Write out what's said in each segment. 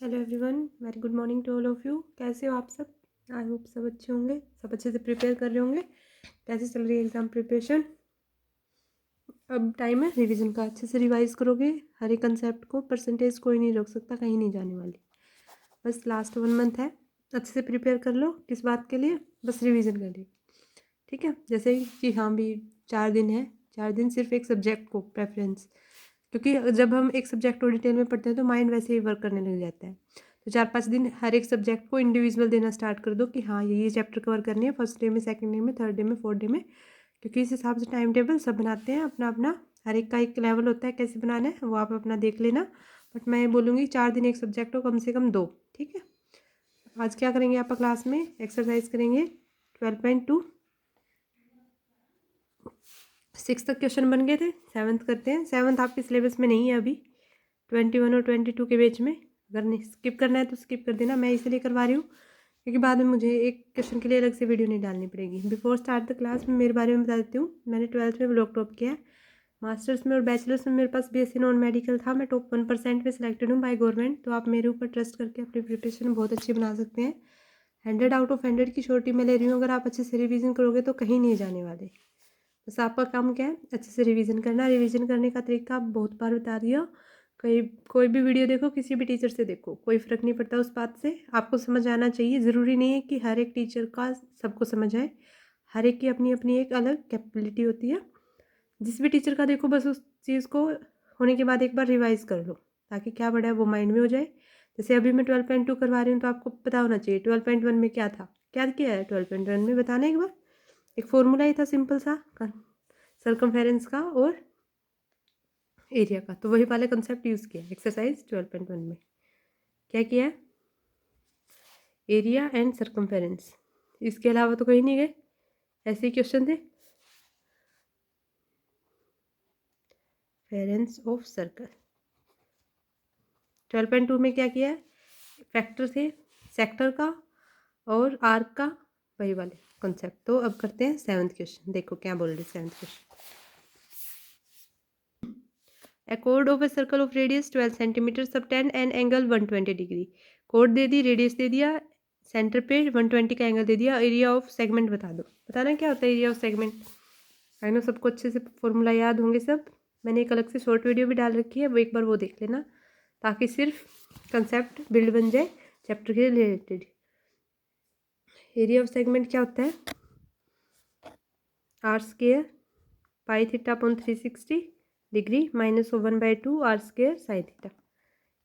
Hello everyone, very good morning to all of you. कैसे हो आप सब? आई होप सब अच्छे होंगे, सब अच्छे से प्रिपेयर कर रहे होंगे। कैसे चल रही है एग्ज़ाम प्रिपरेशन? अब टाइम है रिवीजन का, अच्छे से रिवाइज करोगे हर एक कंसेप्ट को। परसेंटेज कोई नहीं रोक सकता, कहीं नहीं जाने वाली। बस लास्ट 1 मंथ है, अच्छे से प्रिपेयर कर लो। किस बात के लिए? बस रिवीजन के लिए। ठीक है, जैसे कि हाँ भी 4 दिन है, 4 दिन सिर्फ एक सब्जेक्ट को प्रेफरेंस, क्योंकि जब हम एक सब्जेक्ट को डिटेल में पढ़ते हैं तो माइंड वैसे ही वर्क करने लग जाता है। तो 4-5 दिन हर एक सब्जेक्ट को इंडिविजुअल देना स्टार्ट कर दो कि हाँ ये चैप्टर कवर करनी है फर्स्ट डे में, सेकंड डे में, थर्ड डे में, फोर्थ डे में। क्योंकि इस हिसाब से टाइम टेबल सब बनाते हैं अपना अपना, हर एक का एक लेवल होता है, कैसे बनाना है वो आप अपना देख लेना। बट मैं बोलूँगी 4 दिन एक सब्जेक्ट को कम से कम दो। ठीक है, आज क्या करेंगे आप क्लास में? एक्सरसाइज करेंगे 12.2। 6 तक क्वेश्चन बन गए थे, 7th करते हैं। 7th आपके सिलेबस में नहीं है अभी, 21 और 22 के बीच में। अगर नहीं स्किप करना है तो स्किप कर देना, मैं इसलिए करवा रही हूँ क्योंकि बाद में मुझे एक क्वेश्चन के लिए अलग से वीडियो नहीं डालनी पड़ेगी। बिफोर स्टार्ट द क्लास में मेरे बारे में बता देती हूँ। मैंने 12th में ब्लॉक टॉप किया है। मास्टर्स में और बैचलर्स में मेरे पास BSc नॉन मेडिकल था। मैं टॉप 1% में सिलेक्टेड हूँ बाय गवर्नमेंट। तो आप मेरे ऊपर ट्रस्ट करके अपनी प्रिपरेशन बहुत अच्छी बना सकते हैं। 100 आउट ऑफ 100 की श्योरिटी मैं ले रही हूँ। अगर आप अच्छे से रिवीजन करोगे तो कहीं नहीं जाने वाले। बस आपका काम क्या है? अच्छे से रिवीजन करना। रिवीजन करने का तरीका आप बहुत बार बता दिया। कोई भी वीडियो देखो, किसी भी टीचर से देखो, कोई फ़र्क नहीं पड़ता उस बात से। आपको समझ आना चाहिए। ज़रूरी नहीं है कि हर एक टीचर का सबको समझ आए। हर एक की अपनी अपनी एक अलग कैपेबिलिटी होती है। जिस भी टीचर का देखो, बस उस चीज़ को होने के बाद एक बार रिवाइज़ कर लो, ताकि क्या पढ़ा है वो माइंड में हो जाए। जैसे अभी मैं 12.2 करवा रही हूँ तो आपको पता होना चाहिए 12.1 में क्या था, क्या किया है 12.1 में, बताना एक बार। एक फॉर्मूला ही था सिंपल सा, सरकमफेरेंस का और एरिया का। तो वही वाले कंसेप्ट यूज़ किया एक्सरसाइज 12.1 में। क्या किया है? एरिया एंड सरकमफेरेंस, इसके अलावा तो कहीं नहीं गए। ऐसे ही क्वेश्चन थे। फेरेंस ऑफ सर्कल 12.2 में क्या किया है? फैक्टर थे सेक्टर का और आर्क का, वही वाले कॉन्सेप्ट। तो अब करते हैं 7th क्वेश्चन। देखो क्या बोल रहे 7th question. A chord of a circle of radius 12 centimetre subtend an angle 120 degree. कोड दे दी, रेडियस दे दिया, सेंटर पे 120 का एंगल दे दिया। एरिया ऑफ सेगमेंट बता दो। बताना क्या होता है area of segment. I know सबको अच्छे से फॉर्मूला याद होंगे सब। मैंने एक अलग से शॉर्ट वीडियो भी डाल रखी है, वो एक बार वो देख लेना, ताकि सिर्फ कंसेप्ट बिल्ड बन जाए चैप्टर के रिलेटेड। एरिया ऑफ सेगमेंट क्या होता है? r² pi theta upon 360 degree minus 1/2 r² sine theta.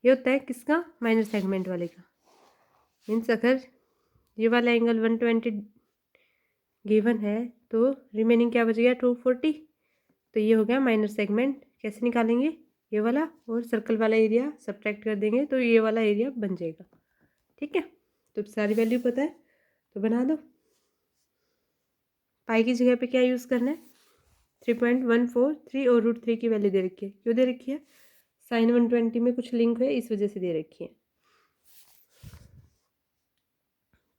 ये होता है किसका? माइनर सेगमेंट वाले का। मीन्स अगर ये वाला एंगल 120 गिवन है तो रिमेनिंग क्या बच गया? 240। तो ये हो गया माइनर सेगमेंट। कैसे निकालेंगे? ये वाला और सर्कल वाला एरिया सब्ट्रैक्ट कर देंगे तो ये वाला एरिया बन जाएगा। ठीक है, तो सारी वैल्यू पता है तो बना दो। पाई की जगह पे क्या यूज़ करना है? 3.143 और √3 की वैल्यू दे रखी है। क्यों दे रखी है? साइन 120 में कुछ लिंक है, इस वजह से दे रखी है।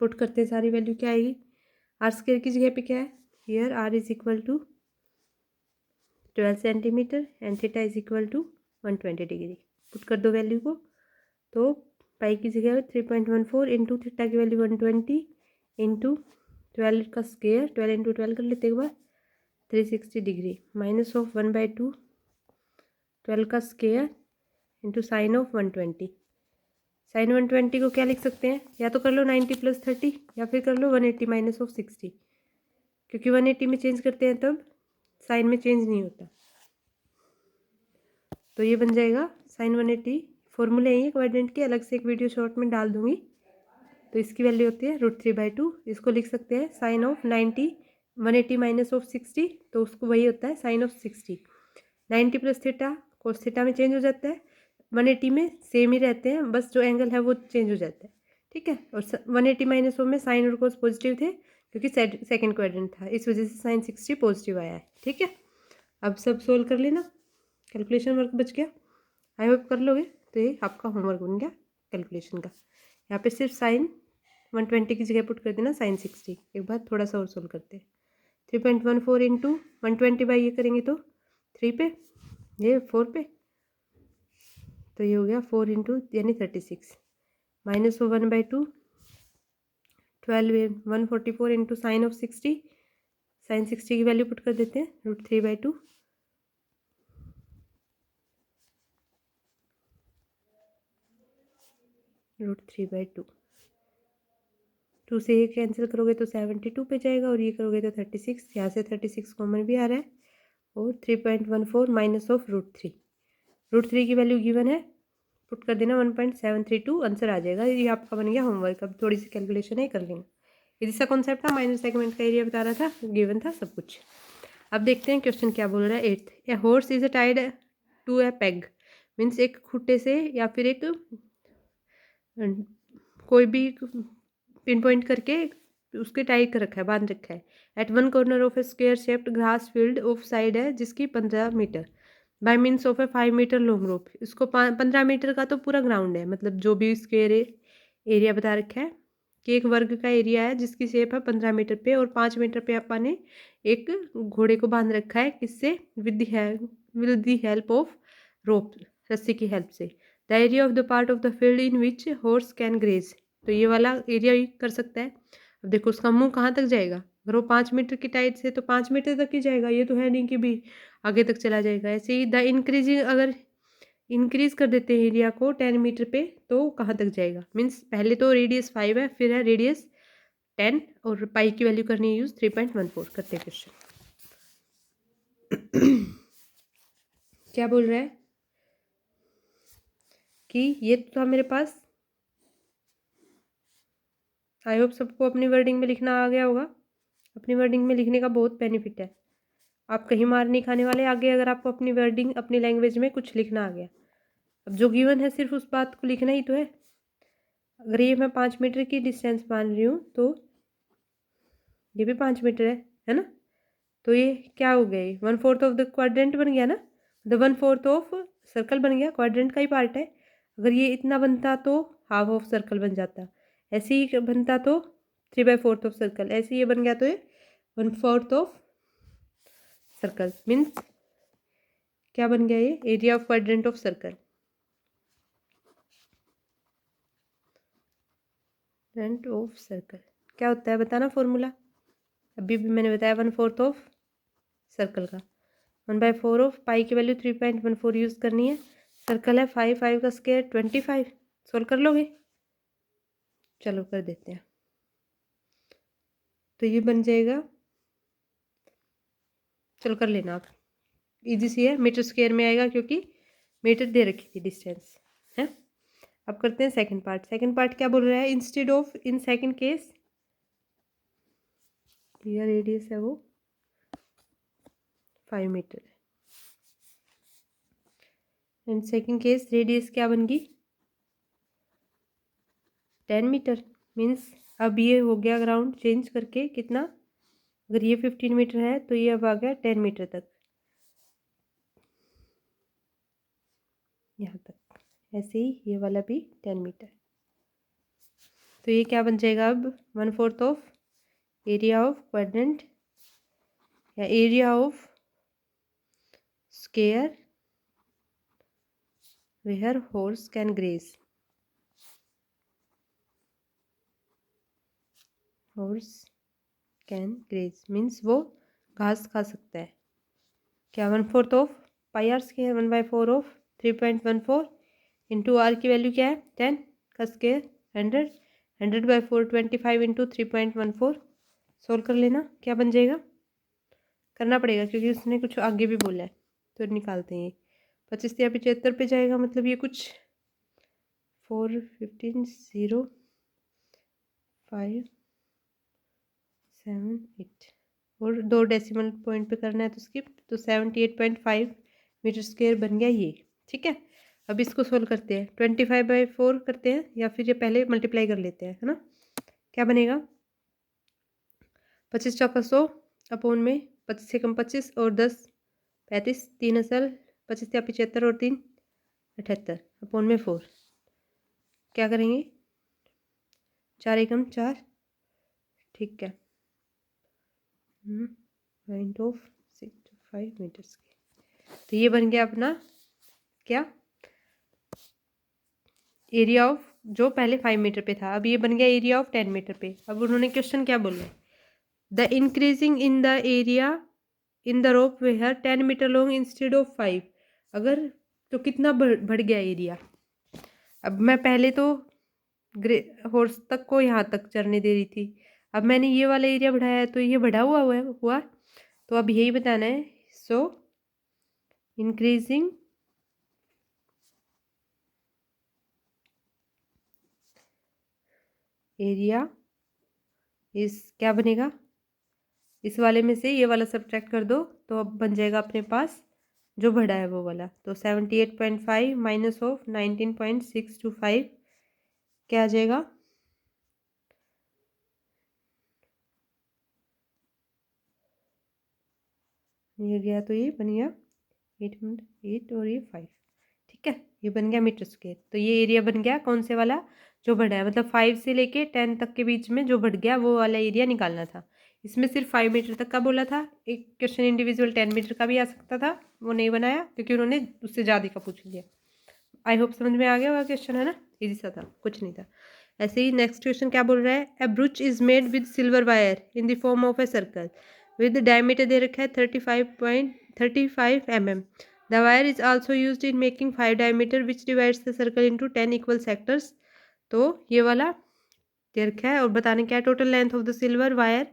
पुट करते हैं सारी वैल्यू, क्या आएगी? r² की जगह पे क्या है? Here r is equal to 12 centimetre and theta is equal to 120 degree. Put कर दो वैल्यू को। तो पाई की जगह 3.14 इंटू थीटा की वैल्यू 120 इंटू 12 का स्क्वायर, 12 इंटू 12 कर लेते एक बार, 360 डिग्री माइनस ऑफ 1/2 12 का square into sine of 120। Sine 120 को क्या लिख सकते हैं? या तो कर लो 90 + 30 या फिर कर लो 180 माइनस ऑफ 60, क्योंकि 180 में चेंज करते हैं तब साइन में चेंज नहीं होता। तो ये बन जाएगा साइन 180। फॉर्मूले यही है क्वाड्रेंट के, अलग से एक वीडियो शॉर्ट में डाल दूंगी। तो इसकी वैल्यू होती है √3/2। इसको लिख सकते हैं साइन ऑफ 90, 180 माइनस ऑफ 60, तो उसको वही होता है sine of 60। 90 + theta cos theta में चेंज हो जाता है, 180 में सेम ही रहते हैं, बस जो एंगल है वो चेंज हो जाता है। ठीक है, और 180 माइनस में साइन और कोस पॉजिटिव थे क्योंकि सेकंड क्वाड्रेंट था, इस वजह से साइन 60 पॉजिटिव आया है। ठीक है, अब सब सोल्व कर लेना। कैलकुलेशन वर्क बच गया, आई होप कर लोगे। तो ये आपका होमवर्क बन गया कैलकुलेशन का। यहाँ पे सिर्फ साइन 120 की जगह पुट कर देना साइन 60। एक बार थोड़ा सा और सोल्व करते हैं। 3.14 इंटू 120 बाई ये करेंगे तो 3 पे, ये 4 पे, तो ये हो गया 4 इंटू यानी 36। -1/2 12 144 इंटू साइन ऑफ 60, साइन 60 की वैल्यू पुट कर देते हैं √3/2 √3/2 2 से ये कैंसिल करोगे तो 72 पे जाएगा और ये करोगे तो 36, यहाँ से 36 कॉमन भी आ रहा है और 3.14 माइनस ऑफ √3 की वैल्यू गिवन है, पुट कर देना 1.732 आंसर आ जाएगा। ये आपका बन गया होमवर्क। अब थोड़ी सी कैलकुलेशन है, कर लेना। ये जिसका कॉन्सेप्ट था माइनर सेगमेंट का एरिया बता रहा था, गिवन था सब कुछ। अब देखते हैं क्वेश्चन क्या बोल रहा है। 8th, a horse is tied to a peg, means एक खुट्टे से या फिर एक कोई भी पिन पॉइंट करके उसके टाई कर रखा है, बांध रखा है। At one corner of a square shaped grass field of side है जिसकी 15 metre by means of a 5 metre long rope. इसको 15 मीटर का तो पूरा ग्राउंड है, मतलब जो भी स्क्वेयर एरिया बता रखा है कि एक वर्ग का एरिया है जिसकी शेप है 15 मीटर पे और 5 मीटर पे अपन ने एक घोड़े को बांध रखा है, किससे? With the help of rope, रस्सी की हेल्प से। The area of the part of the field in which horse can graze, तो ये वाला एरिया ही कर सकता है। अब देखो उसका मुंह कहाँ तक जाएगा, अगर वो 5 मीटर की टाइट से तो 5 मीटर तक ही जाएगा, ये तो है नहीं कि भी आगे तक चला जाएगा। ऐसे ही द इंक्रीजिंग, अगर इंक्रीज कर देते हैं एरिया को 10 मीटर पे तो कहाँ तक जाएगा? मीन्स पहले तो रेडियस 5 है, फिर है रेडियस 10 और पाई की वैल्यू करनी है यूज 3.14। करते हैं क्वेश्चन। क्या बोल रहा है कि ये तो था मेरे पास, आई होप सबको अपनी वर्डिंग में लिखना आ गया होगा। अपनी वर्डिंग में लिखने का बहुत बेनिफिट है, आप कहीं मार नहीं खाने वाले आगे अगर आपको अपनी वर्डिंग अपनी लैंग्वेज में कुछ लिखना आ गया। अब जो गिवन है सिर्फ उस बात को लिखना ही तो है। अगर ये मैं 5 मीटर की डिस्टेंस मान रही हूँ तो ये भी 5 मीटर है ना, तो ये क्या हो गया, 1/4 ऑफ द क्वाड्रेंट बन गया ना, द 1/4 ऑफ सर्कल बन गया, क्वाड्रेंट का ही पार्ट है। अगर ये इतना बनता तो हाफ ऑफ सर्कल बन जाता, ऐसे ही बनता तो 3/4 ऑफ सर्कल, ऐसे ये बन गया तो ये 1/4 ऑफ सर्कल। मीन्स क्या बन गया, ये area of quadrant of circle. Quadrant of circle क्या होता है बताना फॉर्मूला, अभी भी मैंने बताया 1/4 ऑफ सर्कल का 1/4 ऑफ पाई की वैल्यू 3.14 यूज़ करनी है। सर्कल है 5, 5 का स्क्वायर 25। सोल्व कर लोगे? चलो कर देते हैं। तो ये बन जाएगा, चलो कर लेना आप, इजी सी है, मीटर स्क्वायर में आएगा क्योंकि मीटर दे रखी थी डिस्टेंस है। अब करते हैं सेकंड पार्ट। सेकंड पार्ट क्या बोल रहा है, instead of in second case, यह रेडियस है वो 5 मीटर है, एंड सेकंड केस रेडियस क्या बन गई 10 मीटर। मीन्स अब ये हो गया ग्राउंड चेंज करके कितना, अगर ये 15 मीटर है तो ये अब आ गया 10 मीटर तक, यहाँ तक। ऐसे ही ये वाला भी 10 मीटर। तो ये क्या बन जाएगा अब 1/4 ऑफ एरिया ऑफ क्वाड्रेंट या area of square where horse can graze, horse can graze means वो घास खा सकता है। क्या 1/4 of pi are square 1/4 of 3.14 into are की वैल्यू क्या है 10 का स्क्वायर 100, 100/4 25 इंटू 3.14। सोल्व कर लेना, क्या बन जाएगा, करना पड़ेगा क्योंकि उसने कुछ आगे भी बोला है तो निकालते हैं। 25 या 75 पे जाएगा, मतलब ये कुछ 4 15 0 5 7 8 और 2 डेसिमल पॉइंट पे करना है तो स्किप, तो 78.5 मीटर स्क्वायर बन गया ये। ठीक है, अब इसको सोल्व करते हैं, 25/4 करते हैं या फिर ये पहले मल्टीप्लाई कर लेते हैं, है ना। क्या बनेगा 25 चौका 100 अपॉन में 25 से कम 25 और 10 35, 3 असल 25 या 75 और 3 78 अपॉन में 4। क्या करेंगे 4 एकम 4, ठीक है, पॉइंट ऑफ 65 मीटर्स के। तो ये बन गया अपना क्या, एरिया ऑफ जो पहले 5 मीटर पे था, अब ये बन गया एरिया ऑफ 10 मीटर पे। अब उन्होंने क्वेश्चन क्या बोला है, the increasing in the area in the rope where 10 metre long instead of 5, अगर तो कितना बढ़ गया एरिया। अब मैं पहले तो ग्रे हॉर्स तक को यहाँ तक चढ़ने दे रही थी, अब मैंने ये वाला एरिया बढ़ाया है तो ये बढ़ा हुआ तो अब यही बताना है। सो इंक्रीजिंग एरिया इस क्या बनेगा, इस वाले में से ये वाला सब्ट्रैक्ट कर दो तो अब बन जाएगा अपने पास जो बढ़ा है वो वाला। तो 78.5 माइनस ऑफ 19.625 क्या आ जाएगा, ये गया तो ये बन गया 8 और ये 5, ठीक है, ये बन गया मीटर स्क्वायर। तो ये एरिया बन गया कौन से वाला, जो बढ़ा है, मतलब 5 से लेके 10 तक के बीच में जो बढ़ गया वो वाला एरिया निकालना था। इसमें सिर्फ 5 मीटर तक का बोला था, एक क्वेश्चन इंडिविजुअल 10 मीटर का भी आ सकता था, वो नहीं बनाया क्योंकि उन्होंने उससे ज़्यादा का पूछ लिया। आई होप समझ में आ गया होगा क्वेश्चन, है ना, इजी सा था, कुछ नहीं था। ऐसे ही नेक्स्ट क्वेश्चन क्या बोल रहा है, a brooch is made with silver wire in the form of a circle with diameter दे रखा है 35.35 mm। The wire is also used in making 5 diameter which divides the circle into 10 equal sectors. तो ये वाला दे रखा है और बताने क्या है, total length of the silver wire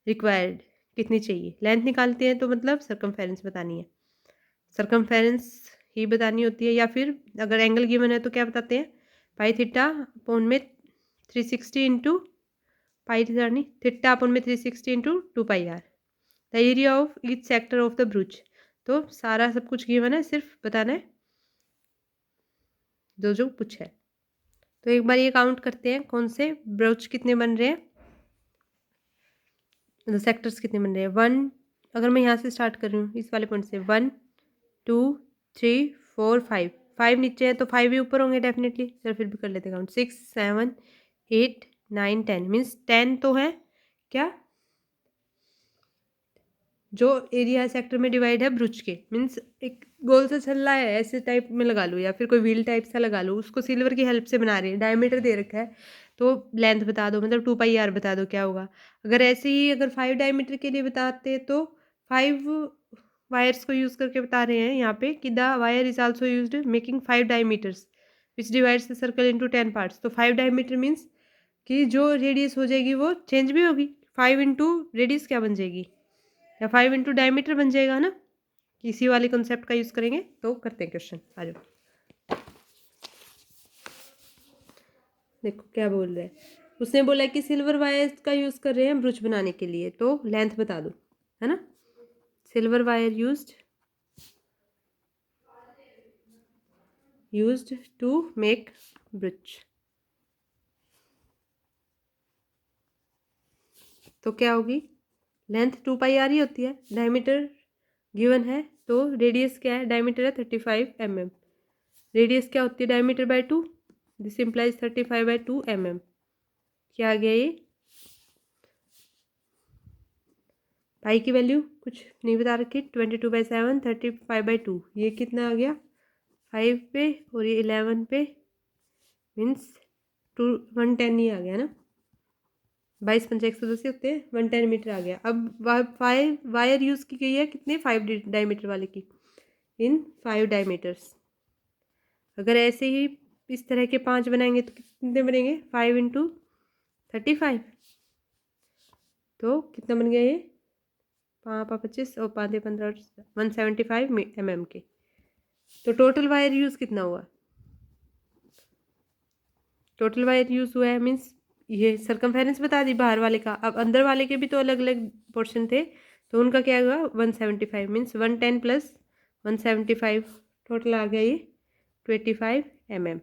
required कितनी चाहिए, लेंथ निकालते हैं तो मतलब सरकमफेरेंस बतानी है, सरकमफेरेंस ही बतानी होती है, या फिर अगर एंगल गिवन है तो क्या बताते हैं, पाई थीटा अपॉन में 360 इंटू पाई थीटा नहीं थीटा अपॉन में 360 into 2 pi r the area of each sector of the brooch. तो सारा सब कुछ गिवन है, सिर्फ बताना है जो पूछा है। तो एक बार ये काउंट करते हैं कौन से ब्रूच कितने बन रहे हैं, मतलब सेक्टर्स कितने बन रहे हैं। 1, अगर मैं यहाँ से स्टार्ट कर रही हूँ इस वाले पॉइंट से, 1 2 3 4 5, 5 नीचे है तो 5 भी ऊपर होंगे डेफिनेटली, चलो फिर भी कर लेते हैं काउंट, 6 7 8 9 10 मीन्स 10 तो है क्या, जो एरिया सेक्टर में डिवाइड है ब्रूच के, मीन्स एक गोल सा छल्ला है ऐसे टाइप में लगा लो या फिर कोई व्हील टाइप सा लगा लो, उसको सिल्वर की हेल्प से बना रहे हैं, डायमीटर दे रखा है तो लेंथ बता दो, मतलब 2 पाई आर बता दो क्या होगा। अगर ऐसे ही अगर 5 डायमीटर के लिए बताते तो 5 वायर्स को यूज़ करके बता रहे हैं यहाँ पे कि the wire is also used making 5 diameters which divides the circle into 10 parts. तो 5 डायमीटर मीन्स कि जो रेडियस हो जाएगी वो चेंज भी होगी, 5 इंटू रेडियस क्या बन जाएगी, या 5 इंटू डायमीटर बन जाएगा ना, इसी वाले कॉन्सेप्ट का यूज़ करेंगे। तो करते हैं क्वेश्चन, आ जाओ। देखो क्या बोल रहा है, उसने बोला कि सिल्वर वायर का यूज़ कर रहे हैं ब्रूच बनाने के लिए, तो लेंथ बता दो, है ना, silver wire used to make brooch. तो क्या होगी, लेंथ 2 पाई आर ही होती है, डायमीटर गिवन है तो रेडियस क्या है, डायमीटर है 35 mm, रेडियस क्या होती है diameter by 2, this implies 35/2 mm। क्या आ गया ये, पाई की वैल्यू कुछ नहीं बता रखी, 22/7 35/2, ये कितना आ गया 5 पे और ये 11 पे, मीन्स 110 ही आ गया ना, 22 पंचे 110 होते हैं, 110 मीटर आ गया। अब 5 वायर यूज़ की गई है कितने, 5 डायमीटर वाले की, इन 5 डायमीटर्स। अगर ऐसे ही इस तरह के 5 बनाएंगे तो कितने बनेंगे, 5 इंटू 35, तो कितना बन गया ये, 5 25 और 5 15 175 mm के। तो टोटल वायर यूज़ कितना हुआ, टोटल वायर यूज़ हुआ है मीन्स ये सरकमफेरेंस बता दी बाहर वाले का। अब अंदर वाले के भी तो अलग अलग पोर्शन थे तो उनका क्या हुआ 175 मीन्स 110 प्लस 175, टोटल आ गया ये 25 mm।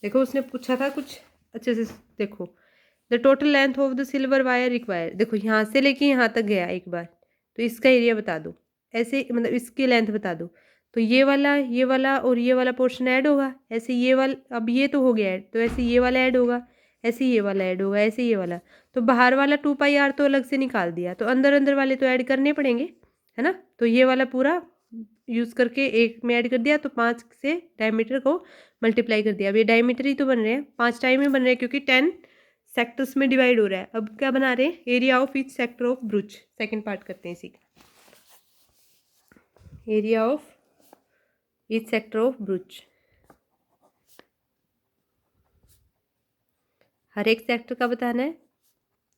देखो उसने पूछा था कुछ अच्छे से देखो, the total length of the silver wire require, देखो यहाँ से लेके यहाँ तक गया एक बार, तो इसका एरिया बता दो, ऐसे मतलब इसकी लेंथ बता दो, तो ये वाला और ये वाला पोर्शन ऐड होगा, ऐसे ये वाला, अब ये तो हो गया ऐड, तो ऐसे ये वाला ऐड होगा, ऐसे ये वाला ऐड होगा, ऐसे ये वाला, तो बाहर वाला 2 पाई आर तो अलग से निकाल दिया, तो अंदर अंदर वाले तो ऐड करने पड़ेंगे, है ना। तो ये वाला पूरा यूज़ करके एक में ऐड कर दिया, तो 5 से डायमीटर को मल्टीप्लाई कर दिया। अब ये डायमीटर ही तो बन रहे हैं, 5 टाइम में बन रहे हैं क्योंकि 10 सेक्टर्स में डिवाइड हो रहा है। अब क्या बना रहे हैं, area of each sector of brooch. Second part करते हैं इसी का, area of each sector of brooch. हर एक सेक्टर का बताना है,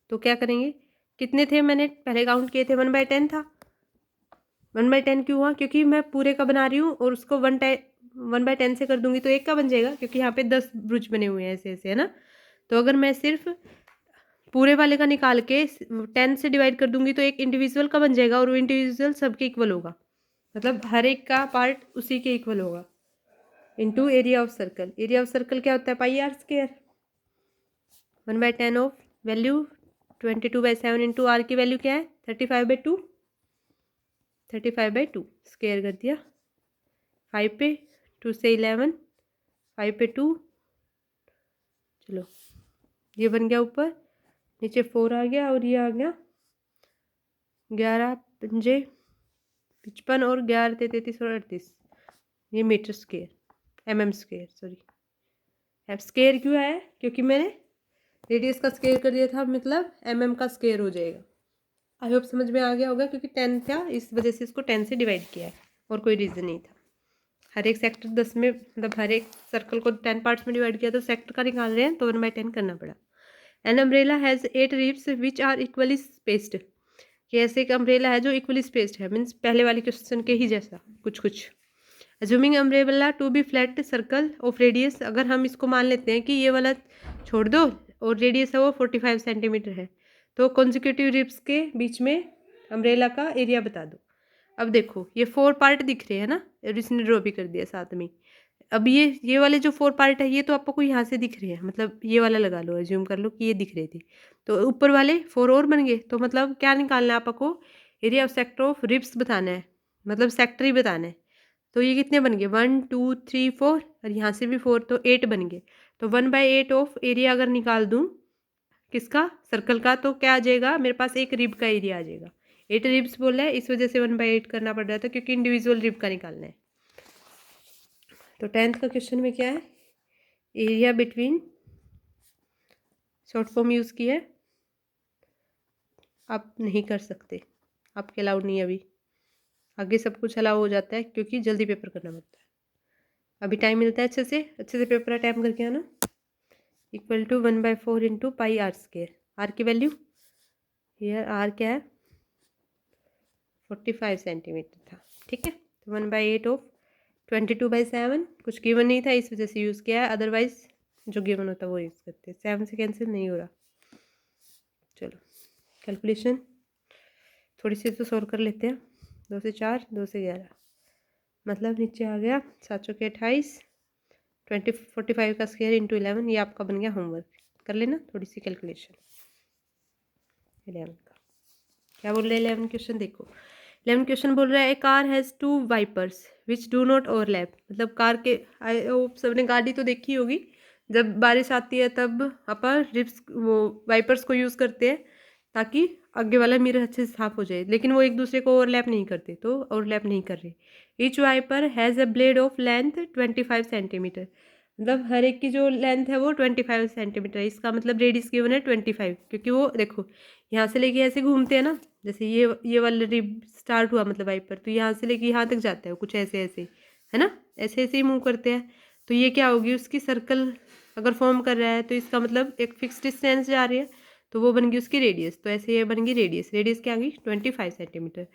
तो क्या करेंगे, कितने थे मैंने पहले काउंट किए थे, 1/10 था। 1/10 क्यों हुआ, क्योंकि मैं पूरे का बना रही हूँ और उसको 1/10 से कर दूंगी तो एक का बन जाएगा, क्योंकि यहाँ पे 10 ब्रुच बने हुए हैं ऐसे ऐसे, है ना। तो अगर मैं सिर्फ पूरे वाले का निकाल के 10 से डिवाइड कर दूंगी तो एक इंडिविजुअल का बन जाएगा, और वो इंडिविजुअल सबके इक्वल होगा, मतलब हर एक का पार्ट उसी के इक्वल होगा। Into area of circle. Area of circle क्या होता है, pi are square. 1/10 of value 22/7 into are की वैल्यू क्या है, 35/2। 35/2 स्क्वायर कर दिया 5 पे, 2 से 11, 5 पे 2, चलो ये बन गया ऊपर, नीचे 4 आ गया और ये आ गया 11 पंजे 55 और 11 33 और 38, ये metre square, mm square sorry. अब स्क्वायर क्यों है, क्योंकि मैंने रेडियस का स्क्वायर कर दिया था, मतलब mm का स्क्वायर हो जाएगा। आई होप समझ में आ गया होगा, क्योंकि 10 था इस वजह से इसको 10 से डिवाइड किया है, और कोई रीज़न नहीं था। हर एक सेक्टर 10 में, मतलब हर एक सर्कल को 10 पार्ट्स में डिवाइड किया तो सेक्टर का निकाल रहे हैं तो 1/10 करना पड़ा। An umbrella has 8 ribs which are equally spaced. ये ऐसे एक अम्ब्रेला है जो इक्वली स्पेस्ड है, मीन्स पहले वाले क्वेश्चन के ही जैसा कुछ कुछ। Assuming umbrella to be flat circle of radius, अगर हम इसको मान लेते हैं कि ये वाला छोड़ दो और रेडियस है वो 45 सेंटीमीटर है, तो कॉन्जिक्यूटिव रिब्स के बीच में अम्ब्रेला का एरिया बता दो। अब देखो ये 4 पार्ट दिख रहे हैं ना, और इसने ड्रॉ भी कर दिया साथ में। अब ये वाले जो 4 पार्ट है ये तो आपको यहाँ से दिख रहे हैं, मतलब ये वाला लगा लो, एज्यूम कर लो कि ये दिख रहे थे, तो ऊपर वाले 4 और बन गए। तो मतलब क्या निकालना है आपको, area of sector of ribs बताना है, मतलब सेक्टर ही बताना है। तो ये कितने बन गए, 1 2 3 4, और यहाँ से भी 4, तो 8 बन गए। तो 1/8 ऑफ एरिया अगर निकाल दूँ किसका, सर्कल का, तो क्या आ जाएगा, मेरे पास एक रिब का एरिया आ जाएगा। 8 रिब्स बोला है, इस वजह से 1/8 करना पड़ रहा था, क्योंकि इंडिविजुअल रिब का निकालना है। तो 10th का क्वेश्चन में क्या है, area between, short form use की है, आप नहीं कर सकते, आपके अलाउड नहीं है अभी, आगे सब कुछ अलाउ हो जाता है क्योंकि जल्दी पेपर करना पड़ता है। अभी टाइम मिलता है अच्छे से पेपर अटैम्प्ट करके आना। Equal to 1/4 into pi are square. R की वैल्यू हियर आर क्या है, 45 सेंटीमीटर था, ठीक है। तो 1/8 ऑफ 22/7, कुछ गिवन नहीं था इस वजह से यूज़ किया है, अदरवाइज जो गिवन होता है वो यूज़ करते हैं। 7 से कैंसिल नहीं हो रहा। चलो कैलकुलेशन थोड़ी सी तो सॉल्व कर लेते हैं। 2 से 4, 2 से 11, मतलब नीचे आ गया 7 चौके 28, 45 का स्क्वायर इंटू 11, ये आपका बन गया होमवर्क। कर लेना थोड़ी सी कैलकुलेशन 11 का। क्या बोल रहे हैं 11 क्वेश्चन, देखो 11 क्वेश्चन बोल रहा है, a car has 2 wipers which do not overlap. मतलब कार के, सबने गाड़ी तो देखी होगी, जब बारिश आती है तब अपन रिब्स वो वाइपर्स को यूज़ करते हैं ताकि आगे वाला मिरर अच्छे से साफ हो जाए, लेकिन वो एक दूसरे को ओवरलैप नहीं करते, तो ओवरलैप नहीं कर रहे। Each wiper has a blade of length 25 centimetre, मतलब हर एक की जो लेंथ है वो 25 सेंटीमीटर है, इसका मतलब रेडियस गिवन है 25, क्योंकि वो देखो यहाँ से लेके ऐसे घूमते हैं ना, जैसे ये वाला रिब स्टार्ट हुआ मतलब वाइपर, तो यहाँ से लेके यहाँ तक जाता है कुछ ऐसे ऐसे, है ना, ऐसे ऐसे ही मूव करते हैं। तो ये क्या होगी, उसकी सर्कल अगर फॉर्म कर रहा है तो इसका मतलब एक फिक्स डिस्टेंस जा रही है, तो वो बन गई उसकी रेडियस। तो ऐसे ये बन गई रेडियस, रेडियस क्या आ गई 25 सेंटीमीटर।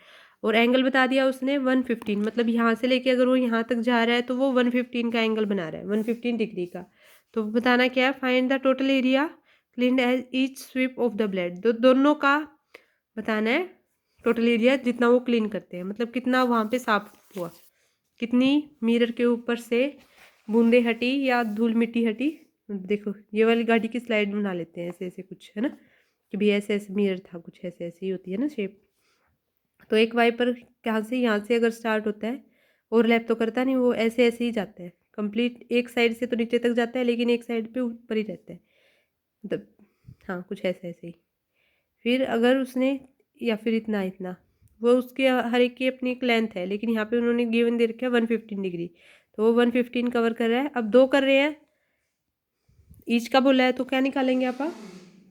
और एंगल बता दिया उसने 115, मतलब यहाँ से लेके अगर वो यहाँ तक जा रहा है तो वो 115 का एंगल बना रहा है, 115 डिग्री का। तो बताना क्या है, find the total area cleaned as each sweep of the blade. दोनों का बताना है टोटल एरिया जितना वो क्लीन करते हैं, मतलब कितना वहाँ पे साफ हुआ, कितनी मिरर के ऊपर से बूंदे हटी या धूल मिट्टी हटी। देखो ये वाली गाड़ी की स्लाइड बना लेते हैं ऐसे ऐसे कुछ, है ना, कि भी ऐसे ऐसे मिरर था, कुछ ऐसे ऐसे ही होती है ना शेप। तो एक वाइपर यहाँ से अगर स्टार्ट होता है, ओवरलैप तो करता नहीं, वो ऐसे ऐसे ही जाता है कंप्लीट, एक साइड से तो नीचे तक जाता है लेकिन एक साइड पे ऊपर ही रहता है, मतलब हाँ कुछ ऐसे ऐसे ही। फिर अगर उसने, या फिर इतना इतना, वो उसके हर एक की अपनी एक लेंथ है, लेकिन यहाँ पे उन्होंने गिवन दे रखा है 115 डिग्री, तो वो 115 कवर कर रहा है। अब 2 कर रहे हैं, ईच का बोला है, तो क्या निकालेंगे आप?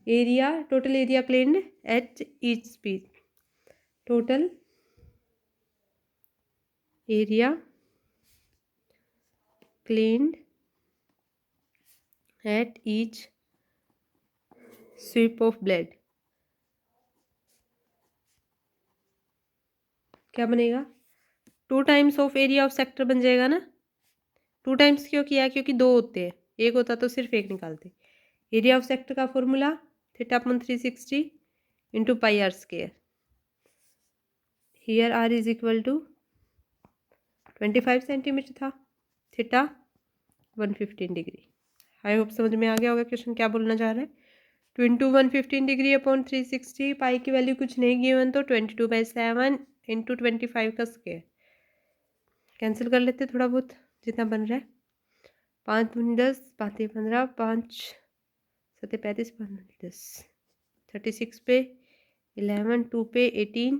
Area, total area claimed at each speed, total area claimed at each sweep of blade क्या बनेगा? 2 times of area of sector बन जाएगा ना। 2 टाइम्स क्यों किया? क्योंकि 2 होते हैं, एक होता तो सिर्फ एक निकालते। एरिया ऑफ सेक्टर का formula theta upon 360 into pi are square. Here r is equal to 25 centimetre था, थीटा 115 डिग्री। आई होप समझ में आ गया होगा क्वेश्चन क्या बोलना चाह रहा है। 2 इंटू 115 डिग्री अपॉन 360, पाई की वैल्यू कुछ नहीं गिवन, तो 22/7 इंटू 25 का स्क्वायर। कैंसिल कर लेते थोड़ा बहुत जितना बन रहा है। 5 दूनी 10, 5 15, 5 7 35, 5 10, 36 पे 11, 2 पे 18,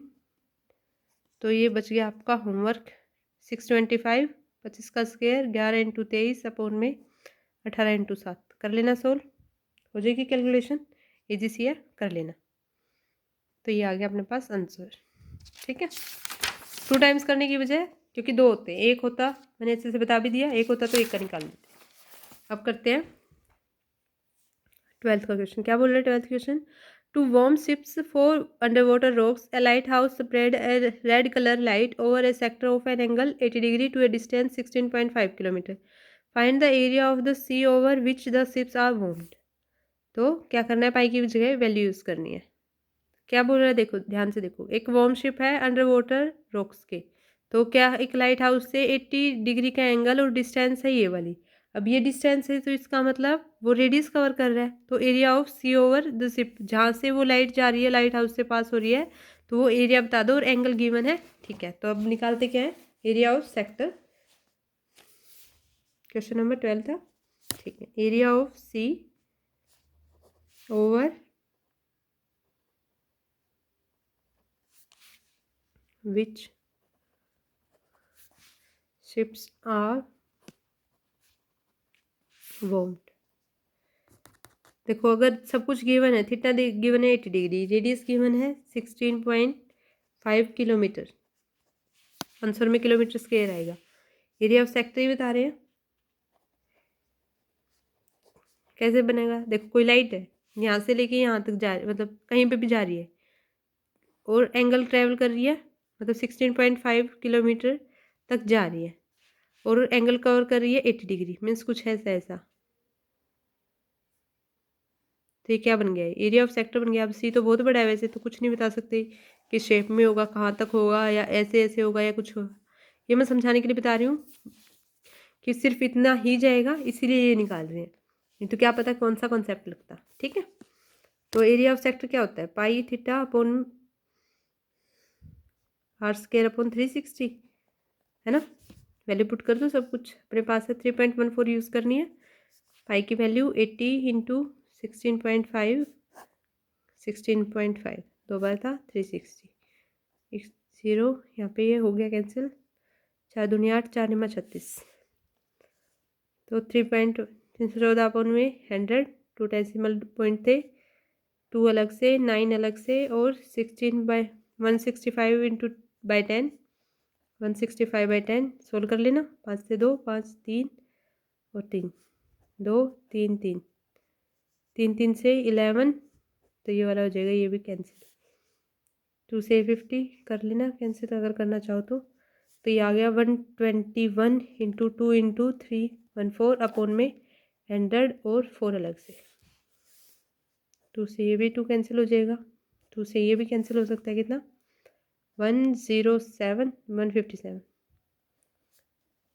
तो ये बच गया आपका होमवर्क 625, 25 का स्क्वायर 11 इंटू 23 अपॉन में 18 इंटू 7। कर लेना सोल्व, हो जाएगी कैलकुलेशन, इजी सी है, कर लेना। तो ये आ गया अपने पास आंसर। ठीक है, 2 टाइम्स करने की बजाय, क्योंकि 2 होते हैं, एक होता मैंने अच्छे से बता भी दिया, एक होता तो एक का निकाल लेते। अब करते हैं 12th का क्वेश्चन। क्या बोल रहे हैं 12th question? To warm ships for under water rocks a lighthouse spread a red colour light over a sector of an angle 80 degree to a distance 16.5 kilometre. Find the area of the sea over which the ships are warmed. तो क्या करना है, पाई की जगह value use करनी है। क्या बोल रहा है, देखो ध्यान से देखो, एक वार्म शिप है अंडर वाटर रॉक्स के, तो क्या एक लाइट हाउस से 80 डिग्री का एंगल और डिस्टेंस है ये वाली। अब ये डिस्टेंस है तो इसका मतलब वो रेडियस कवर कर रहा है, तो area of sea over the ship, जहाँ से वो लाइट जा रही है, लाइट हाउस से पास हो रही है, तो वो एरिया बता दो और एंगल गिवन है। ठीक है, तो अब निकालते क्या है, area of sector. Question number 12 था। ठीक है, area of sea over which ships are warmed। देखो अगर सब कुछ गिवन है, थीटा गिवन है 80 डिग्री, रेडियस गिवन है 16.5 किलोमीटर, आंसर में किलोमीटर स्क्वायर आएगा। एरिया ऑफ सेक्टर ही बता रहे हैं, कैसे बनेगा? देखो कोई लाइट है, यहाँ से लेके यहाँ तक जा रही, मतलब कहीं पे भी जा रही है, और एंगल ट्रेवल कर रही है, मतलब 16.5 किलोमीटर तक जा रही है, और एंगल कवर कर रही है 80 डिग्री, मीन्स कुछ ऐसा ऐसा। तो ये क्या बन गया है, एरिया ऑफ सेक्टर बन गया। अब सी तो बहुत बड़ा है, वैसे तो कुछ नहीं बता सकते किस शेप में होगा, कहाँ तक होगा, या ऐसे ऐसे होगा या कुछ होगा। ये मैं समझाने के लिए बता रही हूँ कि सिर्फ इतना ही जाएगा, इसीलिए ये निकाल रहे हैं, नहीं तो क्या पता कौन सा कॉन्सेप्ट लगता। ठीक है, तो एरिया ऑफ सेक्टर क्या होता है, pi theta upon R square upon 360, है ना। वैल्यू पुट कर दो, सब कुछ अपने पास है। 3.14 यूज़ करनी है। पाई की वैल्यू 80 इंटू 16.5, 16.5 दो बार था 360, एक जीरो यहाँ पे ये हो गया कैंसिल, 4 दूनी 8, 4 निमा 36, तो 3.14 अपॉन में 100, 2 डेसिमल पॉइंट थे, 2 अलग से, 9 अलग से, और 165 इंटू बाई 10, 165/10 सोल्व कर लेना। 5 से 2, 5 3 और 3, 2 3 3, 3 3 से 11, तो ये वाला हो जाएगा, ये भी कैंसिल। 2 से 50 कर लेना कैंसिल अगर करना चाहो तो ये आ गया 121 इंटू 2 इंटू 3 14 अपॉन में 100 और 4 अलग से। 2 से ये भी 2 कैंसिल हो जाएगा, 2 से ये भी कैंसिल हो सकता है, कितना 107 157।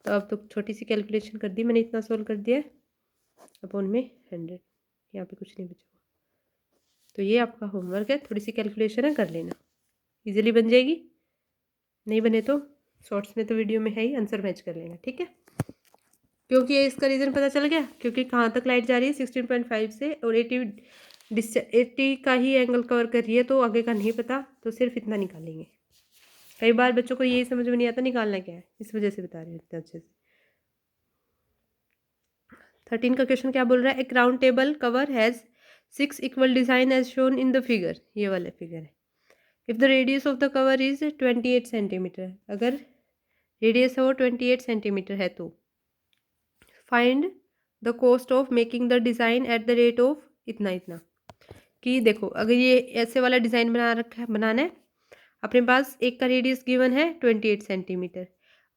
तो अब तो छोटी सी कैलकुलेशन कर दी मैंने, इतना सोल्व कर दिया अपॉन में 100, यहाँ पे कुछ नहीं बचा हुआ। तो ये आपका होमवर्क है, थोड़ी सी कैलकुलेशन है, कर लेना, इजीली बन जाएगी। नहीं बने तो शॉर्ट्स में तो वीडियो में है ही, आंसर मैच कर लेना। ठीक है, क्योंकि ये इसका रीज़न पता चल गया, क्योंकि कहाँ तक लाइट जा रही है 16.5 से, और 80 का ही एंगल कवर कर रही है, तो आगे का नहीं पता, तो सिर्फ इतना निकालेंगे। कई बार बच्चों को यही समझ में नहीं आता निकालना क्या है, इस वजह से बता रही हूँ इतना अच्छे से। 13 का क्वेश्चन क्या बोल रहा है, एक round table cover has 6 equal design as shown in the figure, ये वाला फिगर है। If the radius of the cover is 28 centimetre, अगर रेडियस है वो 28 सेंटीमीटर है तो find the cost of making the design at the rate of इतना इतना। कि देखो अगर ये ऐसे वाला डिज़ाइन बना रखा है, बनाना है, अपने पास एक का रेडियस गिवन है 28 सेंटीमीटर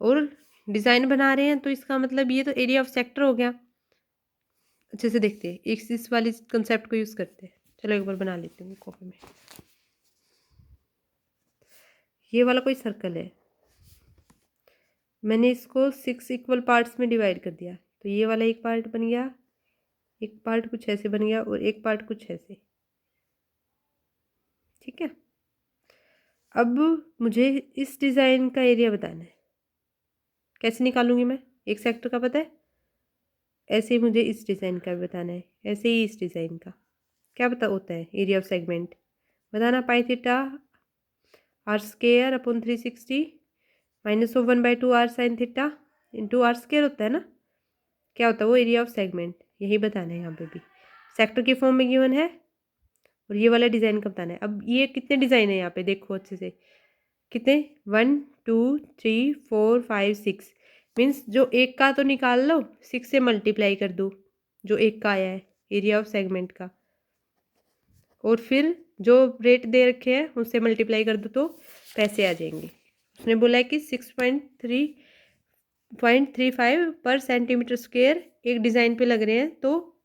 और डिज़ाइन बना रहे हैं, तो इसका मतलब ये तो एरिया ऑफ सेक्टर हो गया। अच्छे से देखते हैं, इस वाली कंसेप्ट को यूज़ करते हैं। चलो एक बार बना लेती हूँ कॉपी में। ये वाला कोई सर्कल है, मैंने इसको 6 इक्वल पार्ट्स में डिवाइड कर दिया, तो ये वाला एक पार्ट बन गया, एक पार्ट कुछ ऐसे बन गया और एक पार्ट कुछ ऐसे। ठीक है, अब मुझे इस डिज़ाइन का एरिया बताना है। कैसे निकालूंगी मैं, एक सेक्टर का पता है, ऐसे ही मुझे इस डिज़ाइन का भी बताना है, ऐसे ही इस डिज़ाइन का क्या पता होता है एरिया ऑफ सेगमेंट बताना। Pi theta R square upon 360 minus of 1/2 R sine theta into R square होता है ना, क्या होता है वो एरिया ऑफ सेगमेंट, यही बताना है। यहाँ पे भी सेक्टर के फॉर्म में गिवन है और ये वाला डिज़ाइन का बताना है। अब ये कितने डिज़ाइन है यहाँ पे देखो अच्छे से, कितने 1 2 3 4 5 6, मीन्स जो एक का तो निकाल लो, 6 से मल्टीप्लाई कर दो जो एक का आया है एरिया ऑफ सेगमेंट का, और फिर जो रेट दे रखे हैं उससे मल्टीप्लाई कर दो तो पैसे आ जाएंगे। उसने बोला है कि 6.35 पर सेंटीमीटर स्क्वेयर एक डिज़ाइन पे लग रहे हैं, तो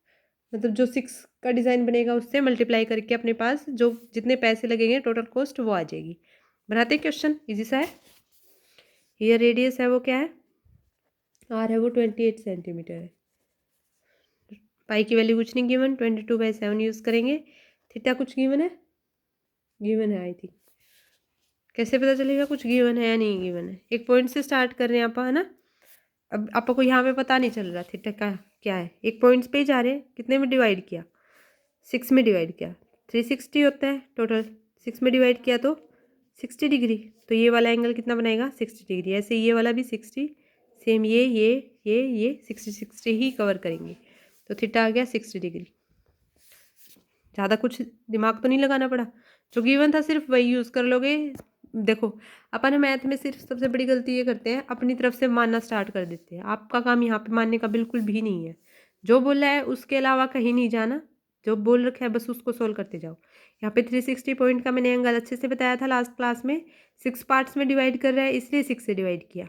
मतलब जो 6 का डिज़ाइन बनेगा उससे मल्टीप्लाई करके अपने पास जो जितने पैसे लगेंगे टोटल कॉस्ट वो आ जाएगी। बनाते हैं क्वेश्चन, इजी सा है। ये रेडियस है वो क्या है, आर है वो 28 सेंटीमीटर है, पाई की वैल्यू कुछ नहीं गिवन, 22/7 यूज़ करेंगे। थीटा कुछ गिवन है, गिवन है आई थिंक, कैसे पता चलेगा कुछ गिवन है या नहीं गिवन है। एक पॉइंट से स्टार्ट कर रहे हैं आप, है ना। अब आपको यहाँ पे पता नहीं चल रहा थीटा का क्या है, एक पॉइंट्स पे ही जा रहे हैं। कितने में डिवाइड किया, 6 में डिवाइड किया, 360 होता है टोटल, 6 में डिवाइड किया तो 60 डिग्री, तो ये वाला एंगल कितना बनेगा 60 डिग्री। ऐसे ये वाला भी 60, सेम ये 60 ही कवर करेंगे, तो थीटा आ गया 60 डिग्री। ज़्यादा कुछ दिमाग तो नहीं लगाना पड़ा, जो गिवन था सिर्फ वही यूज़ कर लोगे। देखो अपन मैथ में सिर्फ सबसे बड़ी गलती ये करते हैं, अपनी तरफ से मानना स्टार्ट कर देते हैं। आपका काम यहाँ पे मानने का बिल्कुल भी नहीं है, जो बोला है उसके अलावा कहीं नहीं जाना, जो बोल रखा है बस उसको सोल्व करते जाओ। यहाँ पे 360 पॉइंट का मैंने एंगल अच्छे से बताया था लास्ट क्लास में, 6 पार्ट्स में डिवाइड कर रहा है इसलिए 6 से डिवाइड किया।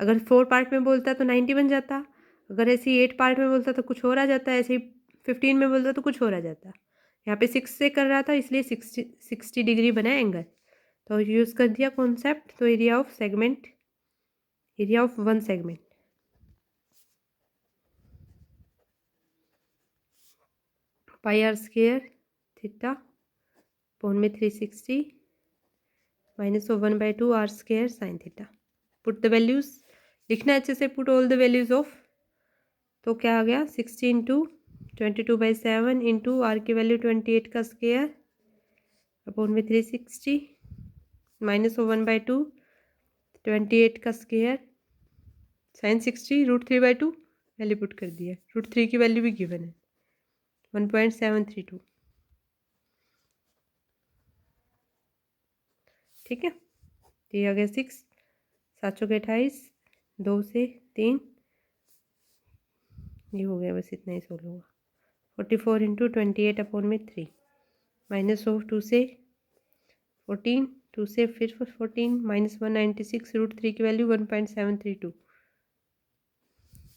अगर 4 पार्ट में बोलता तो 90 बन जाता, अगर ऐसे ही 8 पार्ट में बोलता तो कुछ और आ जाता, ऐसे ही 15 में बोलता तो कुछ और आ जाता। यहाँ पे 6 से कर रहा था इसलिए 60 डिग्री बना एंगल, तो यूज़ कर दिया कॉन्सेप्ट। तो area of segment, area of one segment pi are square theta upon में 360 minus of 1/2 r square sine theta. Put the values, लिखना अच्छे से, put all the values of, तो क्या आ गया 60 इंटू 22/7 इंटू आर की वैल्यू 28 का स्क्वायर अपॉन में 360 माइनस ऑफ 1/2 28 का स्क्वायर साइन 60 √3/2 वैल्यू पुट कर दिया, √3 की वैल्यू भी गिवन है 1.732। ठीक है, ये आ गया 6, 7 चौके 28, 2 से 3, ये हो गया, बस इतना ही सोल्व होगा। 44 इंटू 28 अपॉन में 3 माइनस ऑफ 2 से 14, 2 से फिर 14 माइनस 196 √3 की वैल्यू 1.732।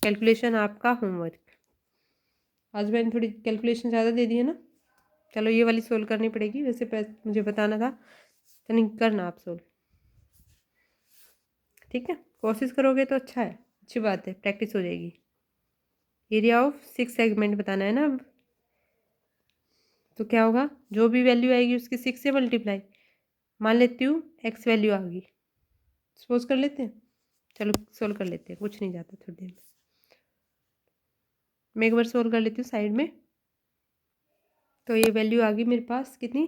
कैलकुलेशन आपका होमवर्क, आज मैंने थोड़ी कैलकुलेशन ज़्यादा दे दी है ना। चलो ये वाली सोल्व करनी पड़ेगी, वैसे मुझे बताना था तो नहीं करना आप सोल्व। ठीक है, कोशिश करोगे तो अच्छा है, अच्छी बात है, प्रैक्टिस हो जाएगी। एरिया ऑफ 6 सेगमेंट बताना है ना अब, तो क्या होगा, जो भी वैल्यू आएगी उसकी 6 से मल्टीप्लाई, मान लेती हूँ एक्स वैल्यू आ गई, सपोज कर लेते हैं। चलो सोल्व कर लेते हैं, कुछ नहीं जाता थोड़ी देर में। मैं एक बार सोल्व कर लेती हूँ साइड में। तो ये वैल्यू आ गई मेरे पास कितनी,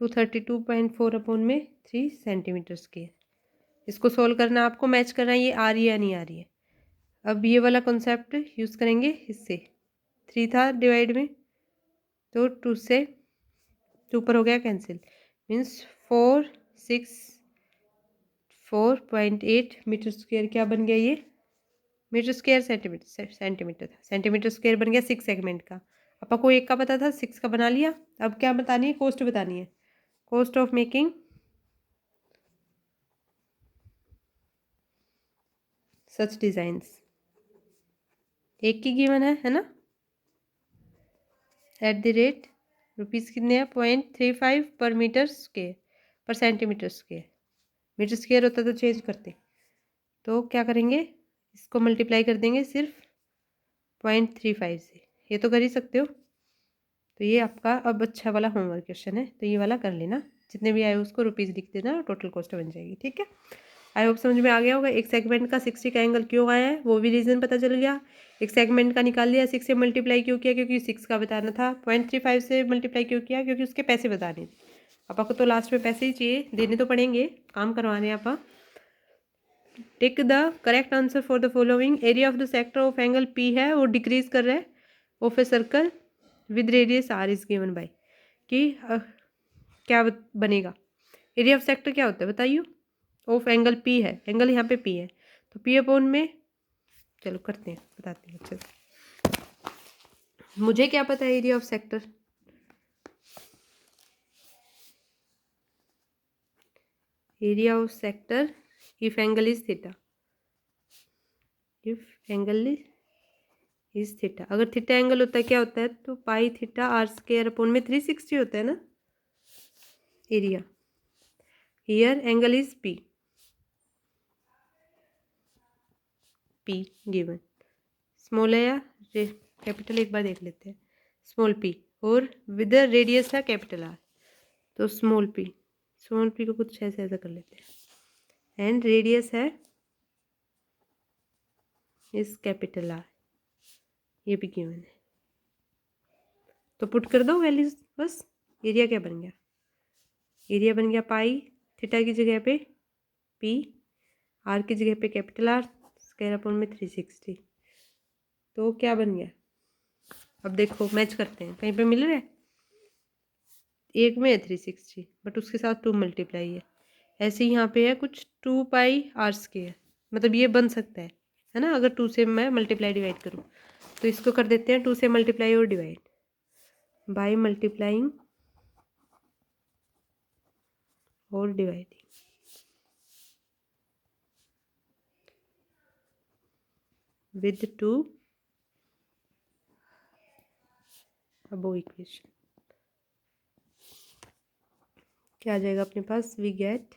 232.4 अपॉन में 3 सेंटीमीटर स्क्वायर। इसको सोल्व करना, आपको मैच करना है ये आ रही है या नहीं आ रही है। अब ये वाला कॉन्सेप्ट यूज़ करेंगे इससे। 3 था डिवाइड में, तो 2 से 2 ऊपर हो गया कैंसिल, मीन्स 464.8 मीटर स्क्वायर क्या बन गया ये, मीटर स्क्वायर सेंटीमीटर था, सेंटीमीटर स्क्वायर बन गया 6 सेगमेंट का। आपको को एक का पता था, 6 का बना लिया। अब क्या बतानी है, कॉस्ट बतानी है, cost of making such designs. एक की गिवन है ना, एट द रेट रुपीज़ कितने हैं, 0.35 पर मीटर स्क्वायर, पर सेंटीमीटर स्क्वायर। मीटर स्क्वायर होता तो चेंज करते, तो क्या करेंगे, इसको मल्टीप्लाई कर देंगे सिर्फ 0.35 से, ये तो कर ही सकते हो। तो ये आपका अब अच्छा वाला होमवर्क क्वेश्चन है, तो ये वाला कर लेना, जितने भी आए उसको रुपीज़ लिख देना, टोटल कॉस्ट बन जाएगी। ठीक है, आई होप समझ में आ गया होगा। एक सेगमेंट का 60 का एंगल क्यों आया है वो भी रीज़न पता चल गया। एक सेगमेंट का निकाल लिया, 6 से मल्टीप्लाई क्यों किया, क्योंकि 6 का बताना था। 0.35 से मल्टीप्लाई क्यों किया, क्योंकि उसके पैसे बताने थे। आपको तो लास्ट में पैसे ही चाहिए, देने तो पड़ेंगे, काम करवाने हैं आप। Take the correct answer for the following. Area of the sector of angle p है वो डिक्रीज कर रहा है of a circle with radius r is given by, कि क्या बनेगा, एरिया ऑफ सेक्टर क्या होता है बताइए। ऑफ एंगल पी है, एंगल यहाँ पे पी है, तो पी अपॉन में, चलो करते हैं, बताते हैं अच्छे से। मुझे क्या पता है area of sector, area of sector if angle is theta, if angle is theta, अगर थीटा एंगल होता है क्या होता है, तो पाई थीटा आर स्क्वायर अपॉन में 360 होता है ना area. Here angle is P, P given, small है या कैपिटल, एक बार देख लेते हैं। स्मॉल पी और विद रेडियस है कैपिटल आर, तो स्मॉल पी को कुछ ऐसे ऐसा कर लेते हैं, एंड रेडियस है इस कैपिटल आर, ये भी गिवन है, तो पुट कर दो वैल्यूज बस। एरिया क्या बन गया, एरिया बन गया पाई थीटा की जगह पे पी, आर की जगह पे कैपिटल आर, स्क्वायर अपॉन में 360, तो क्या बन गया। अब देखो मैच करते हैं, कहीं पे मिल रहा है, एक में है 360 बट उसके साथ 2 मल्टीप्लाई है, ऐसे ही यहाँ पे है कुछ 2 पाई आर स्क्वायर, मतलब ये बन सकता है ना, अगर 2 से मैं मल्टीप्लाई डिवाइड करूँ, तो इसको कर देते हैं 2 से मल्टीप्लाई और डिवाइड, बाई मल्टीप्लाइंग और डिवाइडिंग, विद 2 अबो इक्वेशन, क्या आ जाएगा अपने पास, वी गेट